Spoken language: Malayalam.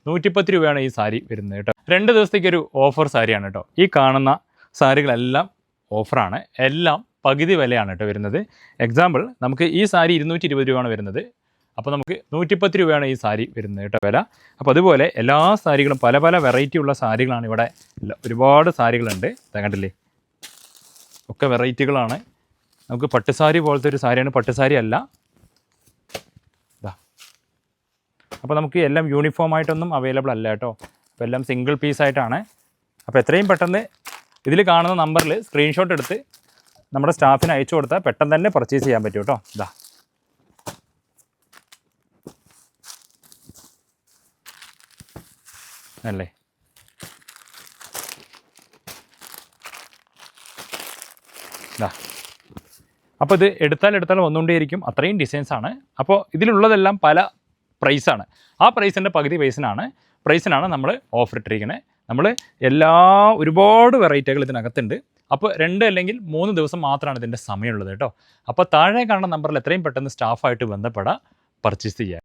110 രൂപയാണ് ഈ സാരി വരുന്നത് കേട്ടോ. 2 ദിവസത്തേക്കൊരു ഓഫർ സാരിയാണ് കേട്ടോ. ഈ കാണുന്ന സാരികളെല്ലാം ഓഫറാണ്, എല്ലാം പകുതി വിലയാണ് കേട്ടോ വരുന്നത്. എക്സാമ്പിൾ നമുക്ക് ഈ സാരി 220 രൂപയാണ് വരുന്നത്. അപ്പോൾ നമുക്ക് 110 രൂപയാണ് ഈ സാരി വരുന്നത് കേട്ടോ വില. അപ്പോൾ അതുപോലെ എല്ലാ സാരികളും പല പല വെറൈറ്റി ഉള്ള സാരികളാണ് ഇവിടെ. ഒരുപാട് സാരികളുണ്ട്, കണ്ടില്ലേ, ഒക്കെ വെറൈറ്റികളാണ്. നമുക്ക് പട്ടുസാരി പോലത്തെ ഒരു സാരിയാണ്, പട്ടുസാരി അല്ല. അപ്പോൾ നമുക്ക് എല്ലാം യൂണിഫോം ആയിട്ടൊന്നും അവൈലബിൾ അല്ല കേട്ടോ. അപ്പോൾ എല്ലാം സിംഗിൾ പീസായിട്ടാണ്. അപ്പോൾ എത്രയും പെട്ടെന്ന് ഇതിൽ കാണുന്ന നമ്പറിൽ സ്ക്രീൻഷോട്ട് എടുത്ത് നമ്മുടെ സ്റ്റാഫിന് അയച്ചു കൊടുത്താൽ പെട്ടെന്ന് തന്നെ പർച്ചേസ് ചെയ്യാൻ പറ്റും കേട്ടോ. അല്ലേ, അപ്പോൾ ഇത് എടുത്താൽ വന്നുകൊണ്ടേയിരിക്കും, അത്രയും ഡിസൈൻസാണ്. അപ്പോൾ ഇതിലുള്ളതെല്ലാം പല പ്രൈസാണ്. ആ പ്രൈസിൻ്റെ പകുതി പ്രൈസിനാണ് നമ്മൾ ഓഫർ ഇട്ടിരിക്കുന്നത്. നമ്മൾ ഒരുപാട് വെറൈറ്റികൾ ഇതിനകത്തുണ്ട്. അപ്പോൾ 2 അല്ലെങ്കിൽ 3 ദിവസം മാത്രമാണ് ഇതിൻ്റെ സമയമുള്ളത് കേട്ടോ. അപ്പോൾ താഴെ കാണുന്ന നമ്പറിൽ എത്രയും പെട്ടെന്ന് സ്റ്റാഫായിട്ട് ബന്ധപ്പെടാം, പർച്ചേസ് ചെയ്യുക.